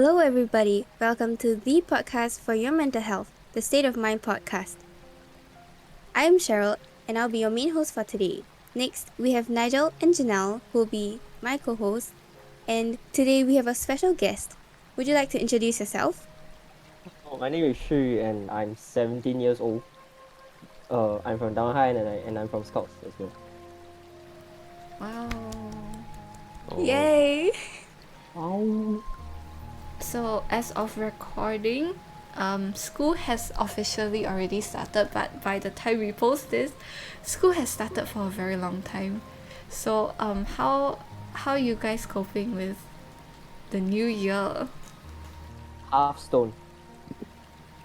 Hello, everybody. Welcome to the podcast for your mental health, the State of Mind podcast. I'm Cheryl, and I'll be your main host for today. Next, we have Nigel and Janelle, who will be my co hosts. And today we have a special guest. Would you like to introduce yourself? Oh, my name is Shiyu and I'm 17 years old. I'm from Downhigh and I'm from Scouts as well. Wow. Oh, Yay! wow. So as of recording, school has officially already started, but by the time we post this, school has started for a very long time. So how are you guys coping with the new year? Half stone.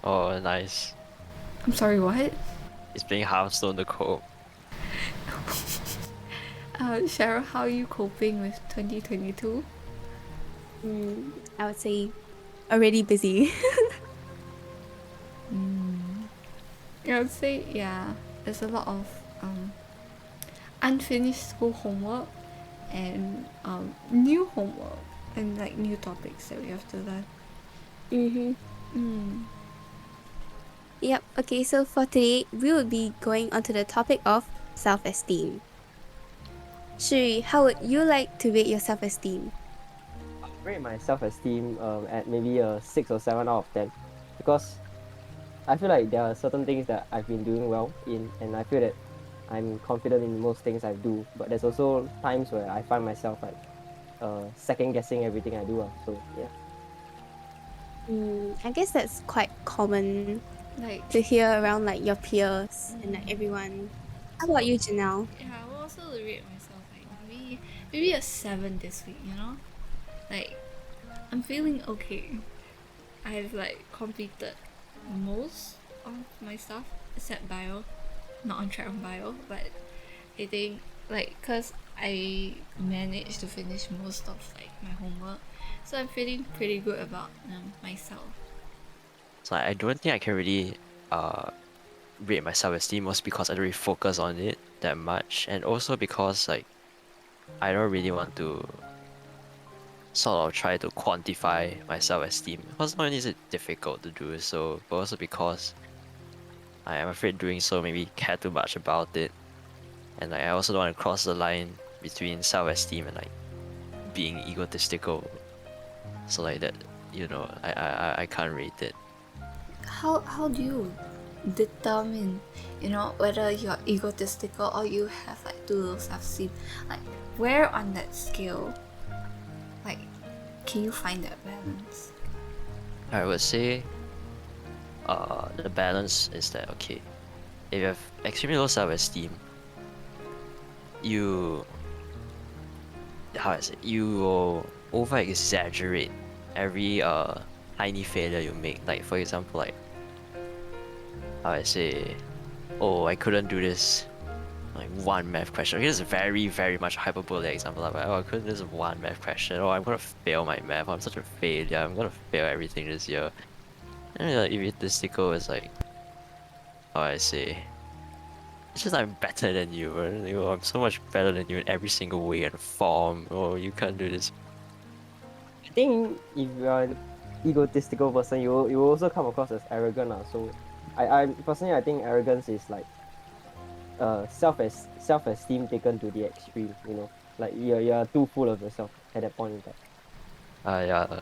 Oh, nice. I'm sorry, what? It's being Hearthstone to cope. Cheryl, how are you coping with 2022? I would say already busy. I would say, yeah, there's a lot of unfinished school homework and new homework and like new topics that we have to learn. Mm-hmm. Yep, okay, so for today, we will be going on to the topic of self esteem. Shuri, how would you like to rate your self esteem? I rate my self-esteem at maybe a 6 or 7 out of 10 because I feel like there are certain things that I've been doing well in and I feel that I'm confident in most things I do. But there's also times where I find myself like second guessing everything I do. So yeah. I guess that's quite common Like, to hear around like your peers and like everyone. How about you, Janelle? yeah, I will also rate myself like maybe a 7 this week, you know? Like, I'm feeling okay. I've like completed most of my stuff except bio. Not on track on bio, but I think like cause I managed to finish most of like my homework, so I'm feeling pretty good about myself. So I don't think I can really rate my self-esteem was because I don't really focus on it that much, and also because like I don't really want to sort of try to quantify my self-esteem because not only is it difficult to do so, but also because I am afraid doing so maybe care too much about it, and like, I also don't want to cross the line between self-esteem and like being egotistical. So like that, I can't rate it. How do you determine, whether you're egotistical or you have like too low self-esteem? Like, where on that scale, like, can you find that balance? I would say the balance is that okay, if you have extremely low self-esteem, you you will over exaggerate every tiny failure you make. Like for example, like how I say, oh, I couldn't do this like one math question. Here's a very, very much hyperbolic example. Like, oh, I couldn't do this one math question. Oh, I'm gonna fail my math. I'm such a failure. I'm gonna fail everything this year. And like egotistical is like how I say, it's just I'm better than you. Or, I'm so much better than you in every single way and form. Oh, you can't do this. I think if you're an egotistical person, you will also come across as arrogant. So I personally I think arrogance is like self-esteem taken to the extreme, like you're too full of yourself at that point in time. Yeah.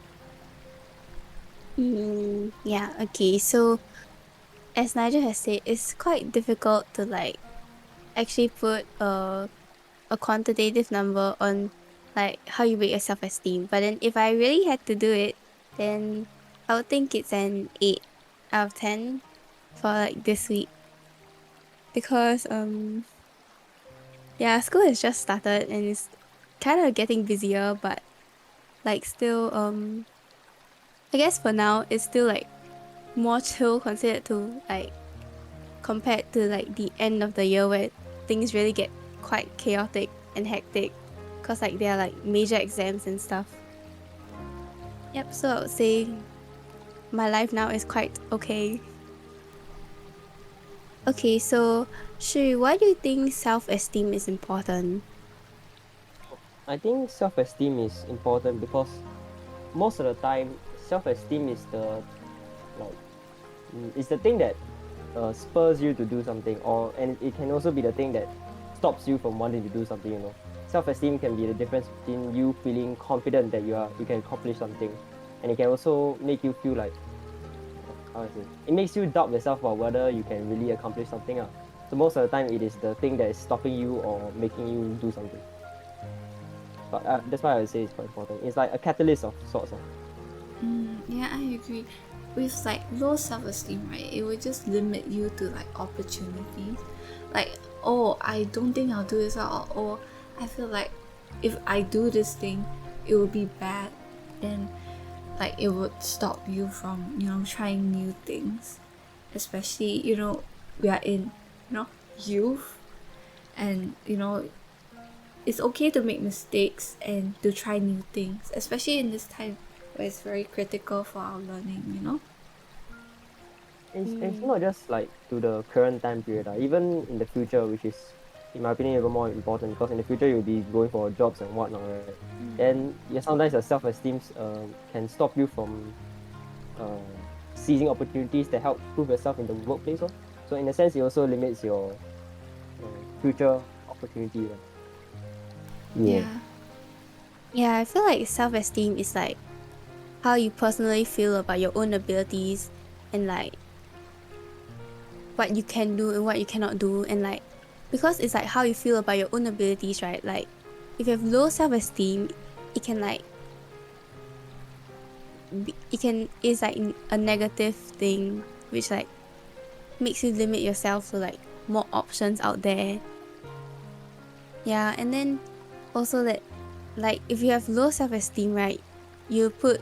Yeah, okay. So, as Nigel has said, it's quite difficult to like actually put a quantitative number on like how you rate your self esteem. But then if I really had to do it, then I would think it's an 8 out of 10 for like this week. Because yeah, school has just started and it's kind of getting busier, but like still I guess for now it's still like more chill considered to like compared to like the end of the year where things really get quite chaotic and hectic because like there are like major exams and stuff. Yep, so I would say my life now is quite okay. Okay, so Shui, why do you think self-esteem is important? I think self-esteem is important because most of the time self-esteem is like it's the thing that spurs you to do something, and it can also be the thing that stops you from wanting to do something. Self-esteem can be the difference between you feeling confident that you can accomplish something, and it can also make you feel like, how to say, it makes you doubt yourself about whether you can really accomplish something. So most of the time, it is the thing that is stopping you or making you do something. But that's why I would say it's quite important. It's like a catalyst of sorts. Yeah, I agree. With like low self-esteem, right, it will just limit you to like opportunities. Like, oh, I don't think I'll do this, or oh, I feel like if I do this thing, it will be bad. Then, like, it would stop you from trying new things. Especially we are in youth, and it's okay to make mistakes and to try new things, especially in this time where it's very critical for our learning. It's not just like to the current time period. Even in the future, which is, in my opinion, even more important, because in the future you'll be going for jobs and whatnot, right? Then yeah, sometimes your self-esteem can stop you from uh, seizing opportunities that help prove yourself in the workplace. So in a sense, it also limits your future opportunity. Yeah. Yeah. Yeah, I feel like self-esteem is like how you personally feel about your own abilities and like what you can do and what you cannot do, and like because it's like how you feel about your own abilities, right? Like if you have low self-esteem, it can like it's like a negative thing which like makes you limit yourself to like more options out there. Yeah, and then also that like if you have low self-esteem, right, you put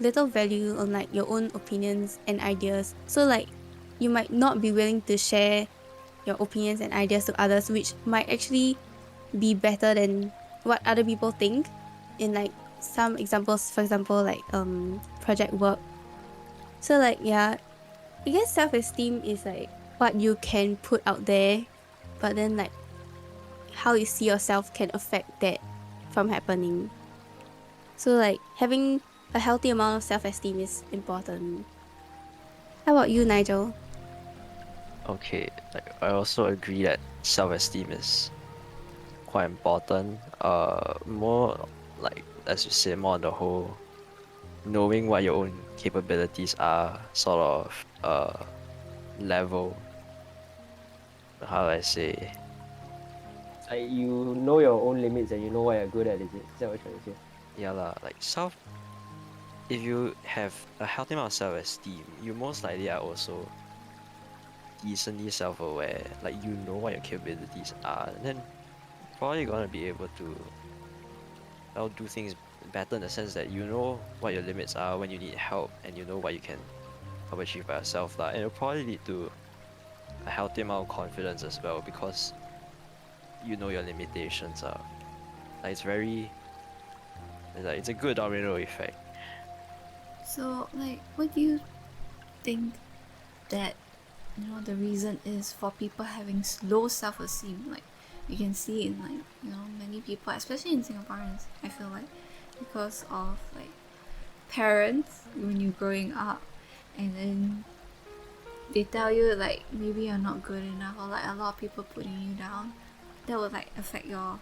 little value on like your own opinions and ideas. So like you might not be willing to share your opinions and ideas to others, which might actually be better than what other people think. In like some examples, for example, like project work. So like yeah, I guess self-esteem is like what you can put out there, but then like how you see yourself can affect that from happening. So like having a healthy amount of self-esteem is important. How about you, Nigel? Okay, like I also agree that self-esteem is quite important. More like as you say, more on the whole, knowing what your own capabilities are, sort of level. How do I say? Like you know your own limits and you know what you're good at. Is that what you're trying to say? Yeah lah, like if you have a healthy amount of self-esteem, you most likely are also decently self-aware. Like you know what your capabilities are, and then probably gonna be able to do things better in the sense that you know what your limits are when you need help, and you know what you can achieve by yourself lah. And it'll probably lead to a healthy amount of confidence as well, because you know your limitations are. Like it's a good domino effect. So, like, what do you think that the reason is for people having low self-esteem? Like, you can see in like many people, especially in Singaporeans. I feel like because of like parents when you're growing up, and then they tell you like maybe you're not good enough, or like a lot of people putting you down, that would like affect your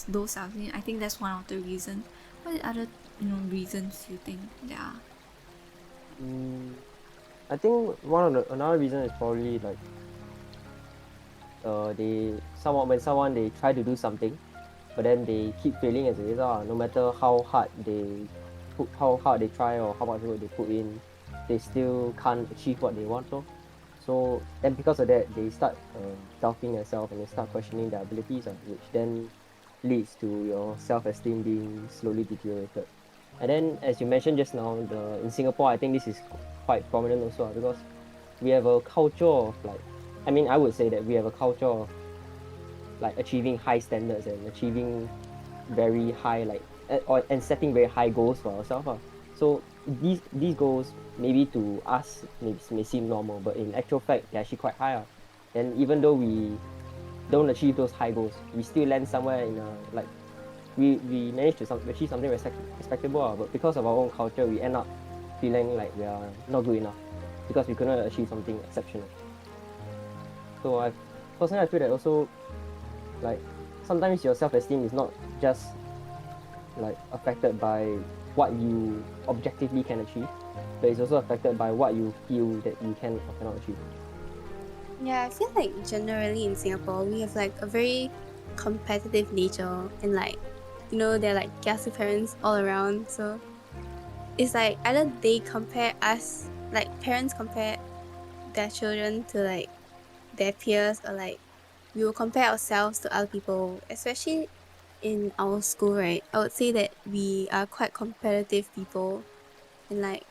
low self-esteem. I think that's one of the reasons. What other reasons you think there are? Mm, I think another reason is probably like when someone they try to do something, but then they keep failing as a result. No matter how hard they try or how much work they put in, they still can't achieve what they want. So then because of that, they start doubting themselves and they start questioning their abilities, which then leads to your self-esteem being slowly deteriorated. And then, as you mentioned just now, in Singapore, I think this is quite prominent also, because we have a culture of like, I mean, I would say that we have a culture of like achieving high standards and achieving very high and setting very high goals for ourselves. So these goals maybe to us may seem normal, but in actual fact they're actually quite high. And even though we don't achieve those high goals, we still land somewhere in a like we manage to achieve something respectable. But because of our own culture, we end up feeling like we are not good enough because we couldn't achieve something exceptional. So I personally I feel that also like sometimes your self-esteem is not just like affected by what you objectively can achieve, but it's also affected by what you feel that you can or cannot achieve. Yeah, I feel like generally in Singapore we have like a very competitive nature, and like, you know, there are like kiasu parents all around. So it's like either they compare us, like parents compare their children to like their peers, or like we will compare ourselves to other people, especially in our school, right? I would say that we are quite competitive people, and like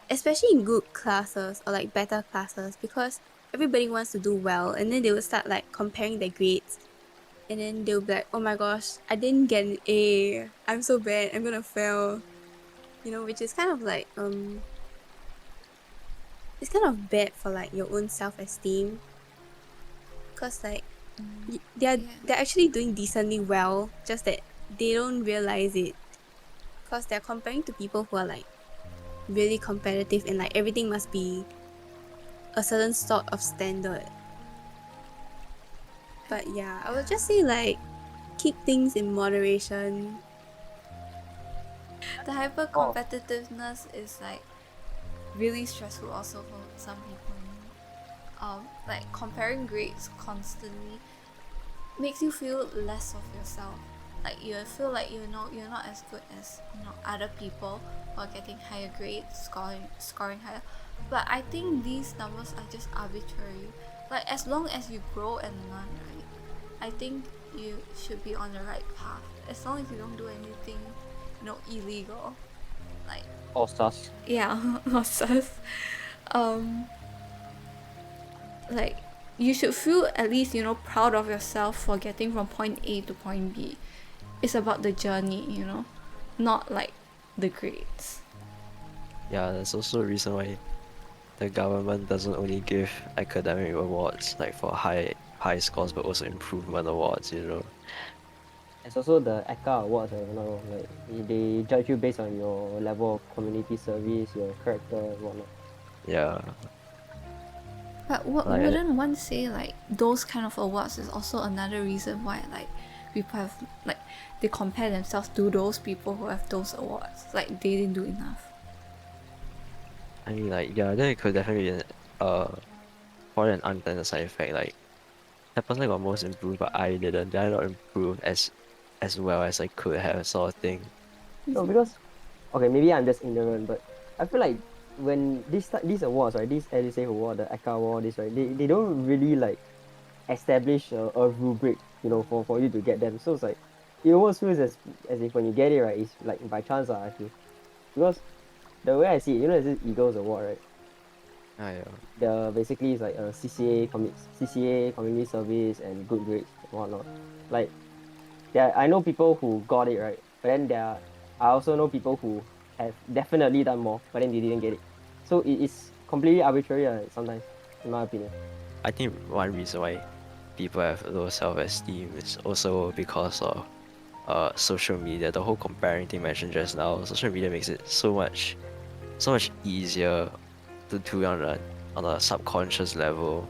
especially in good classes or like better classes, because everybody wants to do well, and then they will start like comparing their grades, and then they'll be like, oh my gosh, I didn't get an A, I'm so bad, I'm gonna fail, you know, which is kind of like it's kind of bad for like your own self-esteem, because like they're Yeah. they're actually doing decently well, just that they don't realize it, because they're comparing to people who are like really competitive, and like everything must be a certain sort of standard. But yeah, I would just say like keep things in moderation. The hyper Oh, competitiveness is like really stressful also for some people, you know. Like comparing grades constantly makes you feel less of yourself. Like you feel like you're not as good as other people who are getting higher grades, scoring higher. But I think these numbers are just arbitrary. Like as long as you grow and learn, right? I think you should be on the right path. As long as you don't do anything, illegal. Like all sus. yeah, or stuff. Um, like you should feel at least proud of yourself for getting from point A to point B. It's about the journey, not like the grades. Yeah, there's also a reason why the government doesn't only give academic awards like for high scores, but also improvement awards, you know. It's also the ECA awards, right? Like they judge you based on your level of community service, your character, and whatnot. Yeah, But like wouldn't one say like those kind of awards is also another reason why like people have like they compare themselves to those people who have those awards, like they didn't do enough. I mean like yeah, there could definitely be probably an unintended side effect. Like that person got most improved, but I didn't. Did I not improve as well as I could have, sort of thing. No, because okay, maybe I'm just ignorant, but I feel like when these awards, right, these Edusave award, the ECA award, this right, they don't really like establish a rubric, for you to get them. So it's like it almost feels as if when you get it right, it's like by chance, I feel. Because the way I see it, there's this Eagles Award, right? Ah, yeah. The basically it's like a CCA, community service, and good grades and whatnot. Like, yeah, I know people who got it right, but then I also know people who have definitely done more, but then they didn't get it. So it is completely arbitrary, sometimes, in my opinion. I think one reason why people have low self-esteem is also because of social media. The whole comparing thing mentioned just now. Social media makes it so much easier to do on a subconscious level.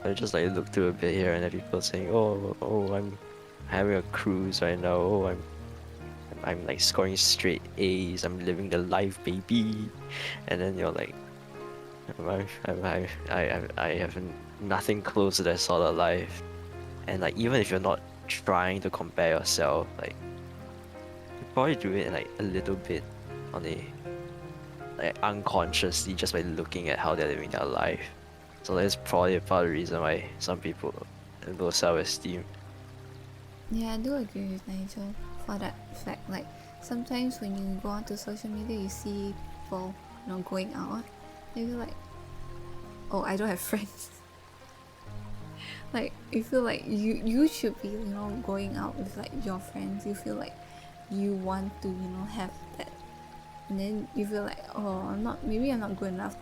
I just like look through a bit here and there people saying, oh, I'm having a cruise right now. Oh, I'm like scoring straight A's. I'm living the life, baby. And then you're like, I have nothing close to that sort of life. And like even if you're not trying to compare yourself, like you probably do it like a little bit on a like unconsciously just by looking at how they're living their life. So that's probably a part of the reason why some people have low self-esteem. Yeah, I do agree with Nigel for that fact. Like sometimes when you go onto social media, you see people, going out, and you're like, oh, I don't have friends. Like you feel like you should be, going out with like your friends. You feel like you want to, have that, and then you feel like, oh, maybe I'm not good enough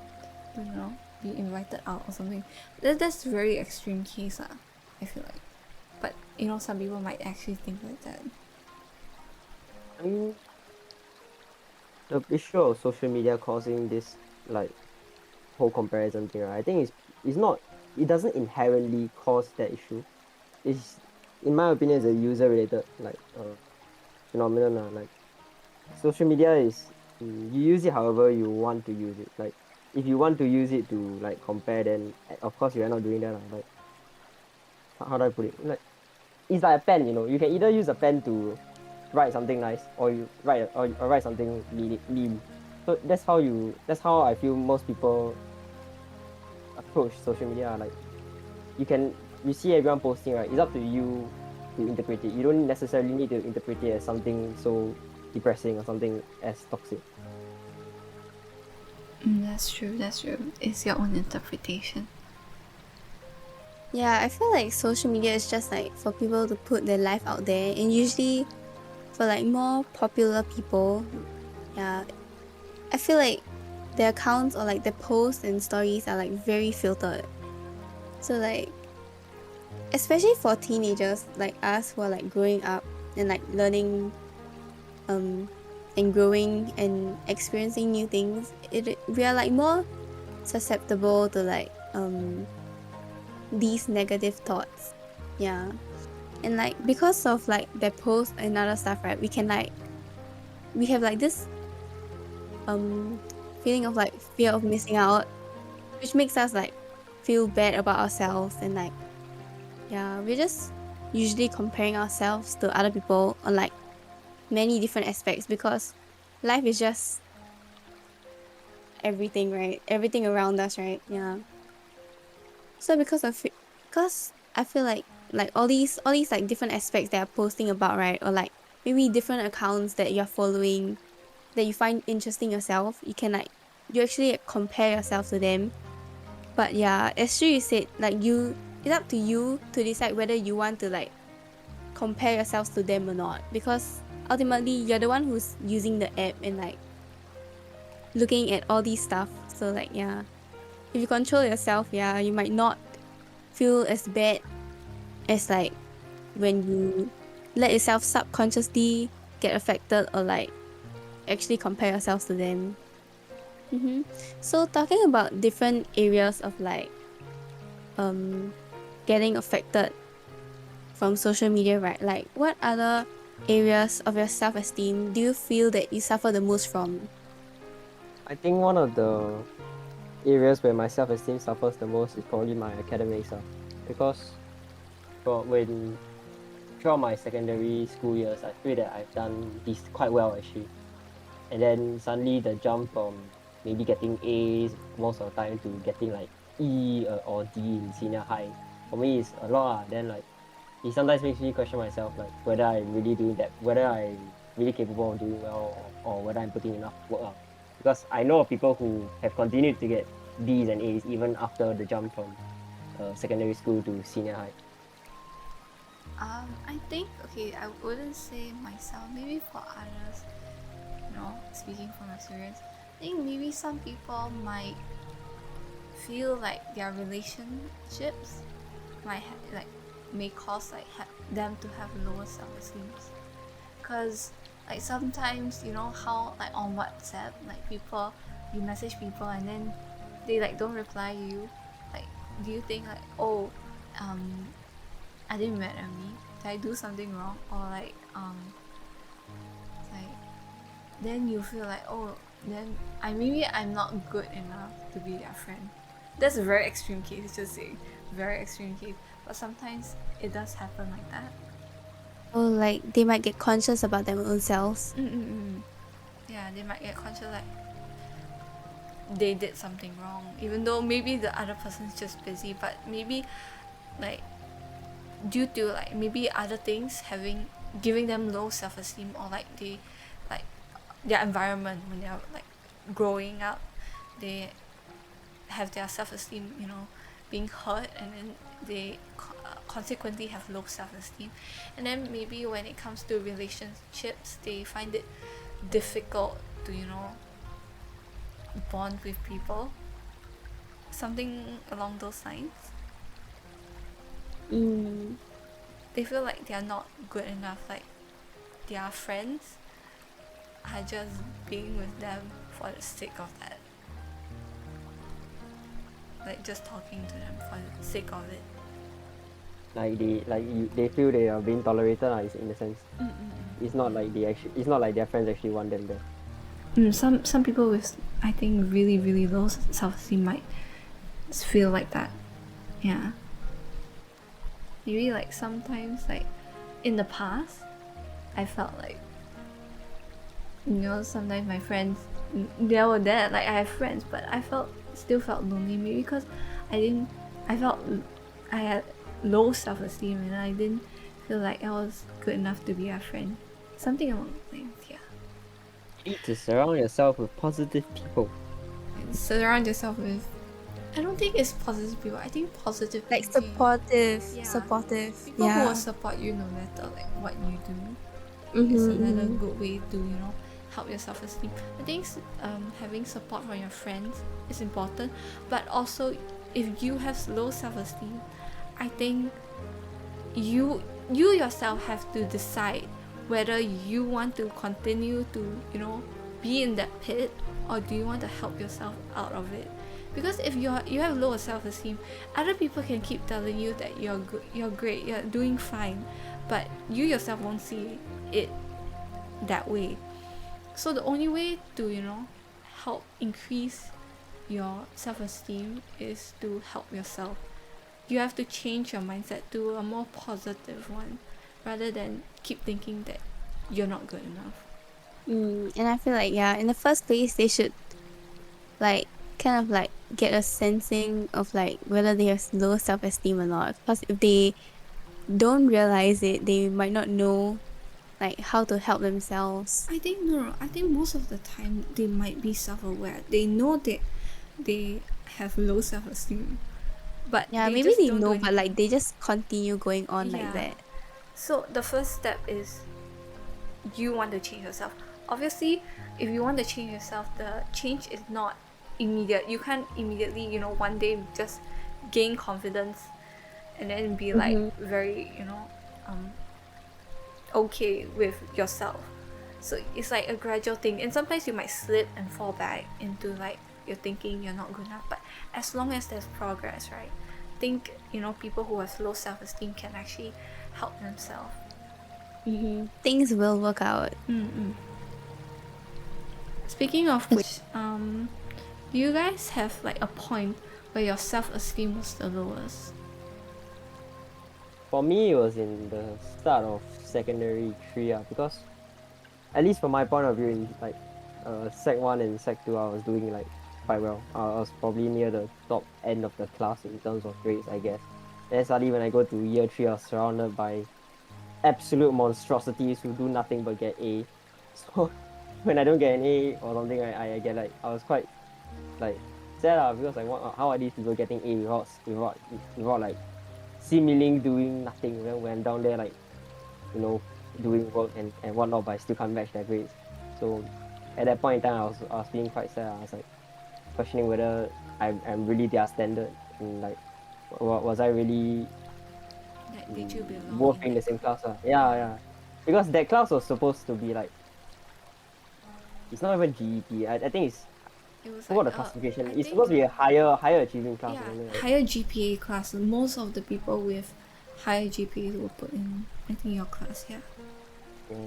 to, be invited out or something. That's very extreme case, I feel like. But some people might actually think like that. I mean, the issue of social media causing this like whole comparison thing, right? I think it's not, it doesn't inherently cause that issue. It's, in my opinion, is a user related like phenomenon. Like social media is, you use it however you want to use it. Like if you want to use it to like compare, then of course you are not doing that. Like how do I put it? Like it's like a pen, you know. You can either use a pen to write something nice, or you write or write something mean. So that's how I feel most people approach social media. Like you see everyone posting, right? It's up to you to interpret it. You don't necessarily need to interpret it as something so depressing or something as toxic. That's true, that's true. It's your own interpretation. Yeah, I feel like social media is just like for people to put their life out there, and usually for like more popular people, yeah, I feel like their accounts or like their posts and stories are like very filtered. So like especially for teenagers like us who are like growing up and like learning um and growing and experiencing new things, we are like more susceptible to like these negative thoughts. Yeah. And like because of like their posts and other stuff, right, we can like we have like this um feeling of like fear of missing out, which makes us like feel bad about ourselves. And like yeah, we're just usually comparing ourselves to other people on like many different aspects, because life is just everything, right? Everything around us, right? Yeah. So because I feel like all these like different aspects that are posting about, right? Or like maybe different accounts that you're following that you find interesting yourself, you actually compare yourself to them. But yeah, as you said, like it's up to you to decide whether you want to like compare yourselves to them or not, because ultimately you're the one who's using the app and like looking at all these stuff. So like yeah, if you control yourself, yeah, you might not feel as bad as like when you let yourself subconsciously get affected or like actually compare yourselves to them. So talking about different areas of like um getting affected from social media, right? Like what other areas of your self-esteem do you feel that you suffer the most from? I think one of the areas where my self-esteem suffers the most is probably my academics, because when throughout my secondary school years, I feel that I've done this quite well actually. And then suddenly the jump from maybe getting A's most of the time to getting like E or D in senior high, for me is a lot. Then like it sometimes makes me question myself, like whether I'm really doing that, whether I'm really capable of doing well, or whether I'm putting enough work out. Because I know of people who have continued to get D's and A's even after the jump from secondary school to senior high. I think, okay, I wouldn't say myself, maybe for others, speaking from experience, I think maybe some people might feel like their relationships like may cause like them to have lower self-esteem, because like sometimes how like on WhatsApp, like people, you message people and then they like don't reply you, like do you think like, oh, um are they mad at me, did I do something wrong, or like then you feel like, oh, then I'm not good enough to be their friend. That's a very extreme case, just saying, very extreme case, but sometimes it does happen like that. Or like they might get conscious about their own selves. Mm-mm-mm. Yeah, they might get conscious like they did something wrong, even though maybe the other person's just busy, but maybe like due to like maybe other things having giving them low self-esteem, or like they like their environment when they're like growing up, they have their self-esteem being hurt, and then they consequently have low self-esteem, and then maybe when it comes to relationships they find it difficult to bond with people, something along those lines. Mm. They feel like they are not good enough, like their friends are just being with them for the sake of that. Like just talking to them for the sake of it. Like they feel they are being tolerated, in a sense. It's not like it's not like their friends actually want them there. Some people with, I think, really really low self-esteem might feel like that. Yeah. Maybe like sometimes like in the past, I felt like, sometimes my friends, they were there, like I have friends, but I still felt lonely, maybe because I felt I had low self-esteem and I didn't feel like I was good enough to be a friend. Something along those lines, yeah. You need to surround yourself with positive people. And surround yourself with, I don't think it's positive people, I think positive Like energy. supportive, Yeah. supportive. People who Yeah. will support you no matter like what you do. Mm-hmm, It's another mm-hmm. good way to help your self-esteem. I think having support from your friends is important, but also if you have low self-esteem, I think you yourself have to decide whether you want to continue to be in that pit, or do you want to help yourself out of it. Because if you have lower self-esteem, other people can keep telling you that you're good, you're great, you're doing fine, but you yourself won't see it that way. So the only way to help increase your self-esteem is to help yourself. You have to change your mindset to a more positive one, rather than keep thinking that you're not good enough. And I feel like, yeah, in the first place, they should like kind of like get a sensing of like whether they have low self-esteem or not. Because if they don't realize it, they might not know like how to help themselves. I think no, I think most of the time they might be self-aware. They know that they have low self-esteem, but Yeah, they maybe just they don't do know, but anything. like they just continue going on like Yeah. that. So the first step is you want to change yourself. Obviously, if you want to change yourself, the change is not immediate. You can't immediately, one day just gain confidence and then be like Mm-hmm. very, okay with yourself. So it's like a gradual thing, and sometimes you might slip and fall back into like you're thinking you're not good enough. But as long as there's progress, right? I think people who have low self-esteem can actually help themselves. Mm-hmm. Things will work out. Speaking of which, do you guys have like a point where your self-esteem was the lowest? For me, it was in the start of secondary 3, because at least from my point of view, in like sec 1 and sec 2, I was doing like quite well. I was probably near the top end of the class in terms of grades, I guess. Then suddenly when I go to year 3, I was surrounded by absolute monstrosities who do nothing but get A. So when I don't get an A or something, I get like, I was quite like sad, because like how are these people getting A without like seemingly doing nothing, when I'm down there like doing work and whatnot, but I still can't match their grades. So at that point in time, I was feeling quite sad. I was like questioning whether I'm really their standard, and like was I really Like, did you belong worth in in the that same group? class? Yeah. Because that class was supposed to be like, it's not even GEP. I think it's, It was forgot like the classification. I It's think supposed to be a higher achieving class or yeah, something like that. higher GPA class. Most of the people with higher GPAs were put in, I think, your class. Yeah. Yeah.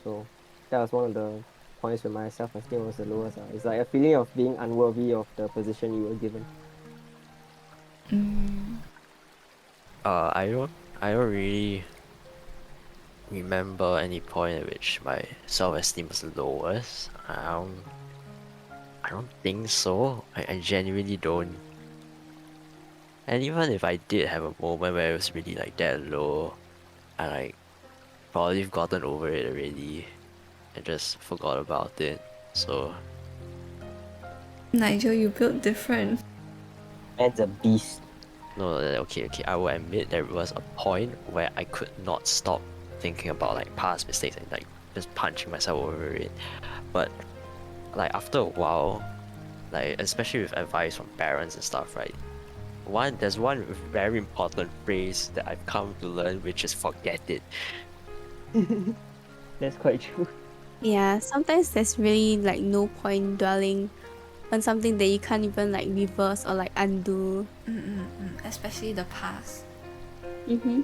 So that was one of the points where my self-esteem was the lowest. It's like a feeling of being unworthy of the position you were given. I don't really remember any point at which my self-esteem was lowest. I don't think so. I genuinely don't. And even if I did have a moment where it was really like that low, I like probably have gotten over it already and just forgot about it. So Nigel, you built different. Man's a beast. no, okay. I will admit there was a point where I could not stop thinking about like past mistakes and like just punching myself over it. But like after a while, like especially with advice from parents and stuff, right? There's one very important phrase that I've come to learn, which is forget it. That's quite true. Yeah, sometimes there's really like no point dwelling on something that you can't even like reverse or like undo. Especially the past. Mm-hmm.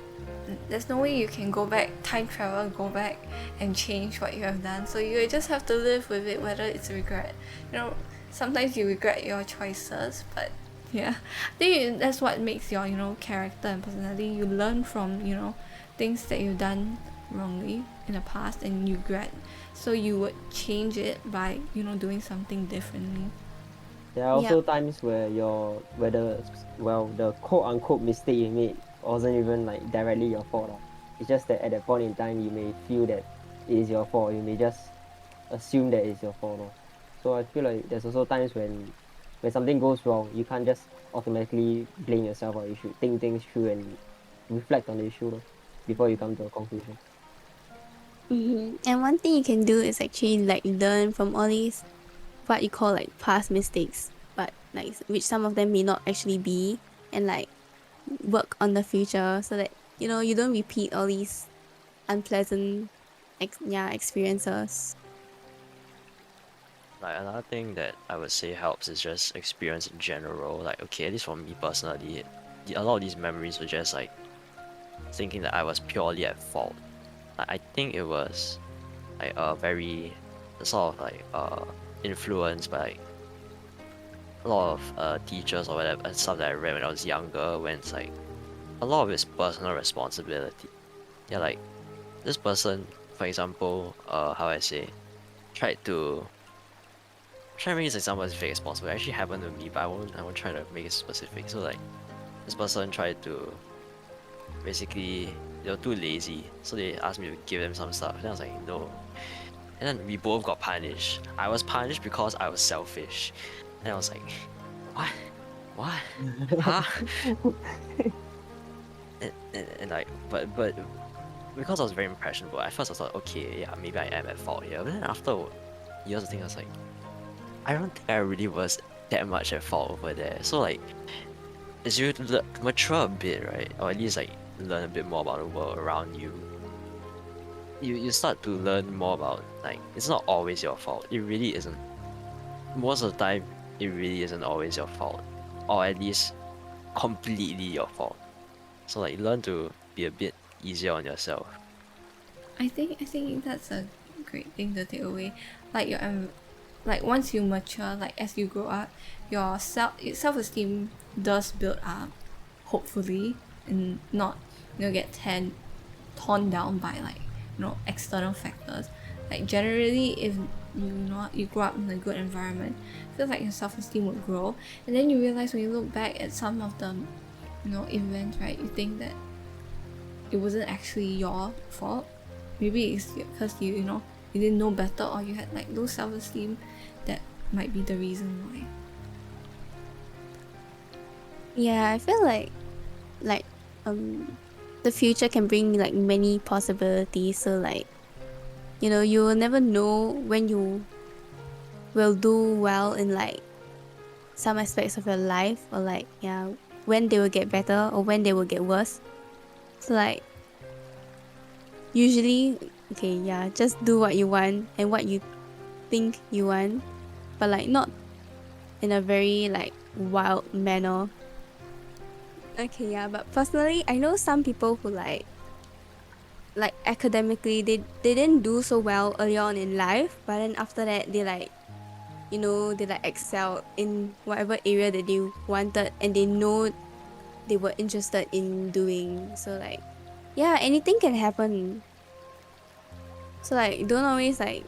There's no way you can go back, time travel, go back and change what you have done. So you just have to live with it, whether it's regret. You know, sometimes you regret your choices, but yeah, I think that's what makes your character and personality. You learn from things that you've done wrongly in the past and you regret. So you would change it by doing something differently. There are Yep. also times where the quote unquote mistake you made wasn't even like directly your fault. It's just that at that point in time you may feel that it is your fault. You may just assume that it's your fault. So I feel like there's also times when something goes wrong, you can't just automatically blame yourself, or you should think things through and reflect on the issue before you come to a conclusion. Mm-hmm. And one thing you can do is actually like learn from all these what you call like past mistakes, but like which some of them may not actually be, and like work on the future so that you don't repeat all these unpleasant experiences. Like another thing that I would say helps is just experience in general. Like okay, at least for me personally, a lot of these memories were just like thinking that I was purely at fault. Like, I think it was like a very sort of like influenced by like a lot of teachers or whatever and stuff that I read when I was younger when it's like a lot of it's personal responsibility. Yeah, like this person, for example, how I say, tried to try to make this example as vague as possible. It actually happened to me, but I won't try to make it specific. So like this person tried to basically they were too lazy, so they asked me to give them some stuff. Then I was like, no. And then we both got punished. I was punished because I was selfish. And I was like, what? What? Huh? And like, but because I was very impressionable, at first I thought, okay, yeah, maybe I am at fault here. But then after years of thinking, I was like, I don't think I really was that much at fault over there. So like, as you mature a bit, right, or at least like learn a bit more about the world around you, you start to learn more about like it's not always your fault. It really isn't. Most of the time, it really isn't always your fault, or at least completely your fault. So like, learn to be a bit easier on yourself. I think that's a great thing to take away. Like like once you mature, like as you grow up, your self esteem does build up, hopefully, and not get torn down by like external factors. Like generally, if you grow up in a good environment, I feel like your self esteem would grow, and then you realize when you look back at some of the events, right? You think that it wasn't actually your fault. Maybe it's because you didn't know better, or you had like low self-esteem. That might be the reason why. Yeah, I feel like um the future can bring like many possibilities, so like you will never know when you will do well in like some aspects of your life, or like when they will get better or when they will get worse. So like usually, okay, just do what you want and what you think you want, but like not in a very like wild manner. Okay, yeah, but personally I know some people who like academically they didn't do so well early on in life, but then after that they like they like excel in whatever area that they wanted, and they know they were interested in doing. So like yeah, anything can happen. So like don't always like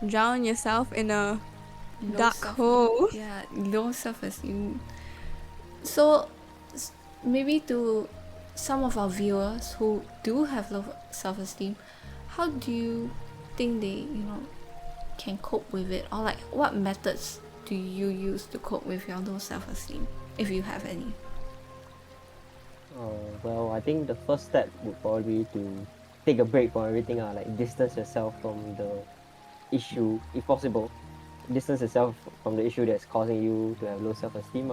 drown yourself in a Low dark self, hole. yeah, low self-esteem. So maybe to some of our viewers who do have low self-esteem, how do you think they can cope with it, or like what methods do you use to cope with your low self-esteem, if you have any? Well, I think the first step would probably be to take a break from everything, like distance yourself from the issue, if possible. Distance yourself from the issue that's causing you to have low self-esteem,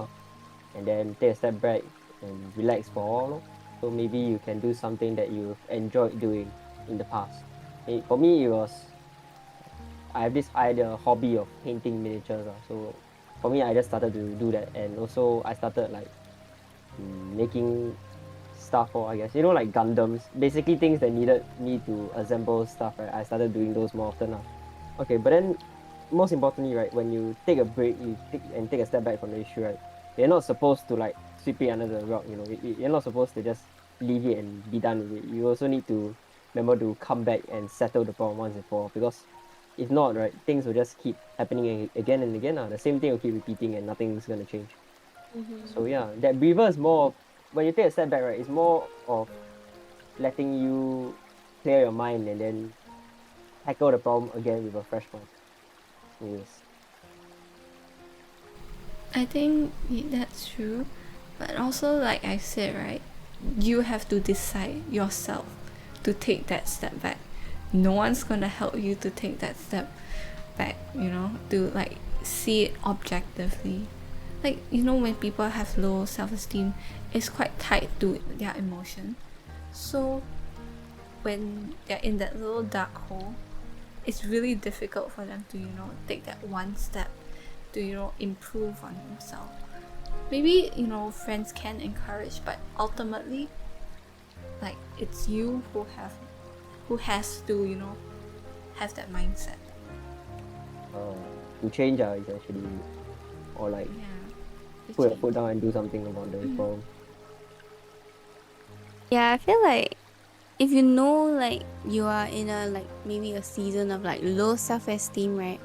and then take a step back and relax for a while. So maybe you can do something that you've enjoyed doing in the past. For me, it was I have this idea hobby of painting miniatures. So for me, I just started to do that, and also I started like making stuff for, I guess, like Gundams, basically things that needed me to assemble stuff, right? I started doing those more often now. Okay, but then most importantly, right, when you take a break, take a step back from the issue, right, you're not supposed to like sweep it under the rug, you're not supposed to just leave it and be done with it. You also need to remember to come back and settle the problem once and for all, because if not, right, things will just keep happening again and again. The same thing will keep repeating and nothing's gonna change. Mm-hmm. So yeah, that breather is more of, when you take a step back, right, it's more of letting you clear your mind and then tackle the problem again with a fresh mind. Yes. I think that's true, but also like I said, right, you have to decide yourself to take that step back. No one's gonna help you to take that step back, to like see it objectively. Like, when people have low self-esteem, it's quite tied to their emotion. So when they're in that little dark hole, it's really difficult for them to, take that one step to, improve on themselves. Maybe, friends can encourage, but ultimately, like, it's you who has to, have that mindset. To change, essentially, or like Yeah. put your foot down and do something about the problem. Yeah, I feel like if you know like you are in a like maybe a season of like low self-esteem, right?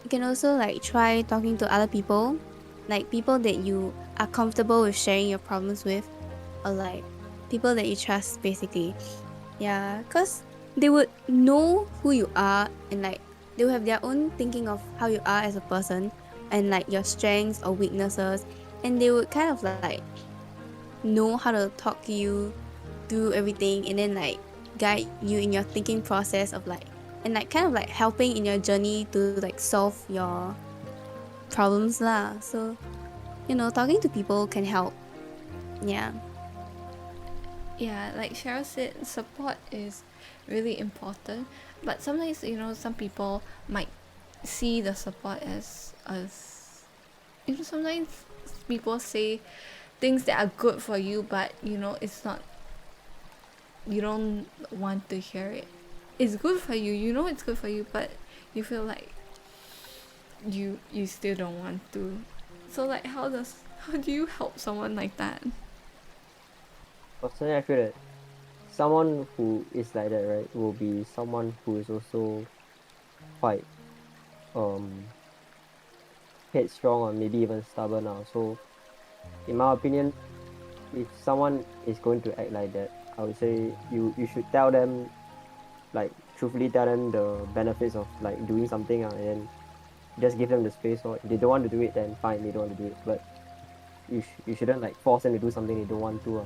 You can also like try talking to other people, like people that you are comfortable with sharing your problems with, or like people that you trust basically. Yeah, because they would know who you are and like they will have their own thinking of how you are as a person and like your strengths or weaknesses, and they would kind of like know how to talk to you through everything and then like guide you in your thinking process of like and like kind of like helping in your journey to like solve your problems lah. So, talking to people can help. Yeah. Yeah, like Cheryl said, support is really important. But sometimes, some people might see the support as sometimes people say things that are good for you, but it's not, you don't want to hear it. It's good for you, it's good for you, but you feel like you still don't want to. So like how do you help someone like that? Personally, I feel that someone who is like that, right, will be someone who is also quite um headstrong or maybe even stubborn now. So in my opinion, if someone is going to act like that, I would say you should tell them, like truthfully tell them the benefits of like doing something, and then just give them the space. Or if they don't want to do it, then fine, they don't want to do it. But you shouldn't like force them to do something they don't want to.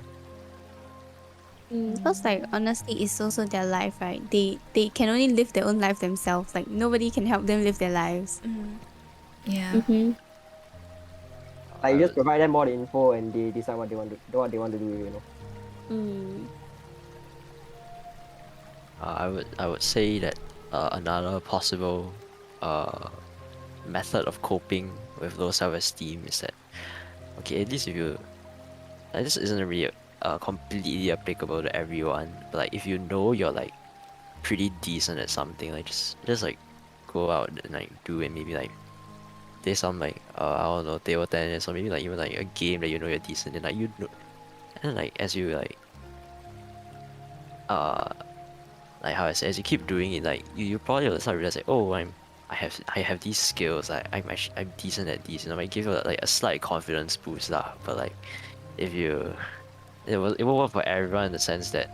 Because like honestly, it's also their life, right? They can only live their own life themselves. Like nobody can help them live their lives. Yeah. Mm-hmm. Like I you just would, provide them all the info and they decide what they want to do. Mm. I would say that another possible uh, method of coping with low self-esteem is that, okay, at least if you, like, this isn't really completely applicable to everyone, but like if you know you're like pretty decent at something, like just like go out and like do it, maybe like play some like I don't know, table tennis, or maybe like even like a game that you know you're decent in, like you know, and then like as you uh like how I say, as you keep doing it, like you probably will start realizing, oh, I have these skills, I'm decent at these, and I might give you like a slight confidence boost lah. But like if you, it will work for everyone in the sense that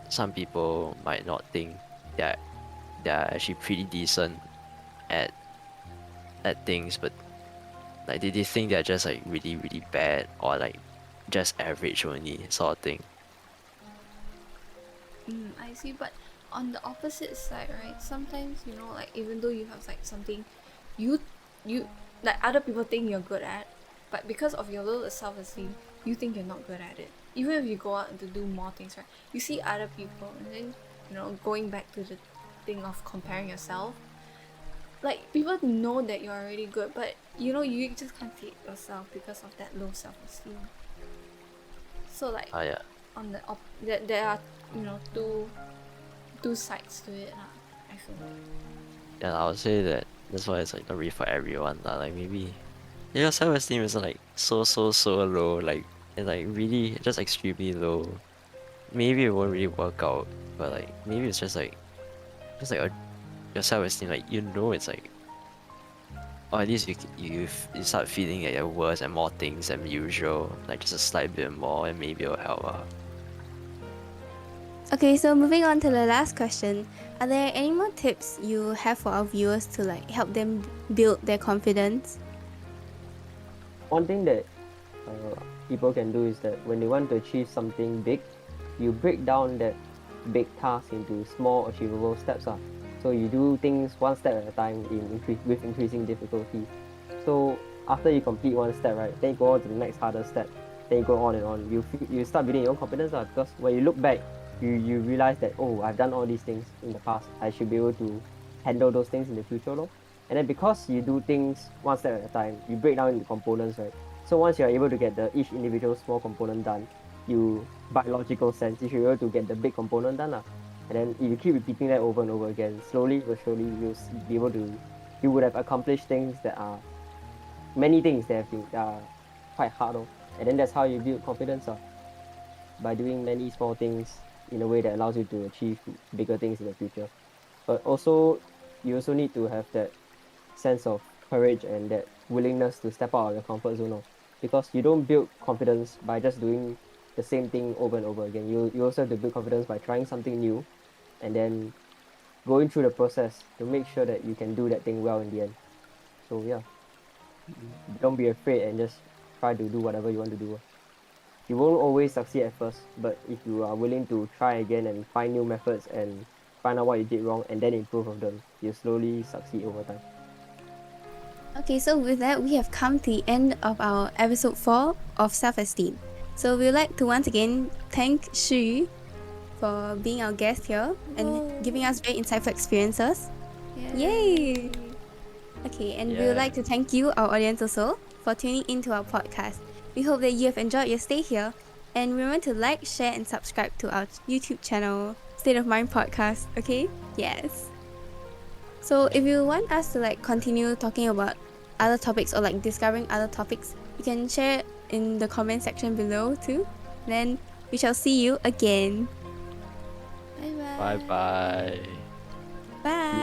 some people might not think that they're actually pretty decent at things, but like they think they're just like really really bad, or like just average only sort of thing. I see, but on the opposite side, right? Sometimes like even though you have like something, you you like other people think you're good at, but because of your little self-esteem, you think you're not good at it. Even if you go out and to do more things, right? You see other people, and then going back to the thing of comparing yourself. like people know that you're already good, but you know you just can't take yourself because of that low self-esteem. So like Yeah. on the there are, you know, two sides to it lah, I feel like. Yeah, I would say that that's why it's like not really for everyone. Like maybe your self-esteem is like so low, like it's like really just extremely low. Maybe it won't really work out, but like maybe it's just like your self-esteem, like it's like, or at least you start feeling that you're worse and more things than usual, like just a slight bit more, and maybe it'll help. Okay, so moving on to the last question. Are there any more tips you have for our viewers to like help them build their confidence? One thing that people can do is that when they want to achieve something big, you break down that big task into small achievable steps. So you do things one step at a time with increasing difficulty. So after you complete one step, right, then you go on to the next harder step. Then you go on and on. You start building your own confidence, because when you look back, you realize that, oh, I've done all these things in the past. I should be able to handle those things in the future, lor. And then because you do things one step at a time, you break down into components, right? So once you're able to get each individual small component done, by logical sense, you should be able to get the big component done. And then if you keep repeating that over and over again, slowly but surely be able to, you would have accomplished things that are, many things that are quite hard. And then that's how you build confidence, by doing many small things in a way that allows you to achieve bigger things in the future. But also, you also need to have that sense of courage and that willingness to step out of your comfort zone, because you don't build confidence by just doing the same thing over and over again. You also have to build confidence by trying something new and then going through the process to make sure that you can do that thing well in the end. So yeah, don't be afraid and just try to do whatever you want to do. You won't always succeed at first, but if you are willing to try again and find new methods and find out what you did wrong and then improve on them, you slowly succeed over time. Okay, so with that, we have come to the end of our episode 4 of Self-Esteem. So we would like to once again thank Shiyu for being our guest here and giving us very insightful experiences. Yay! Okay, and we would Yeah. like to thank you, our audience, also for tuning into our podcast. We hope that you have enjoyed your stay here, and remember to like, share, and subscribe to our YouTube channel, State of Mind Podcast. Okay? Yes. So if you want us to like continue talking about other topics or like discovering other topics, you can share in the comment section below too. Then we shall see you again. Bye bye. Bye bye. Bye.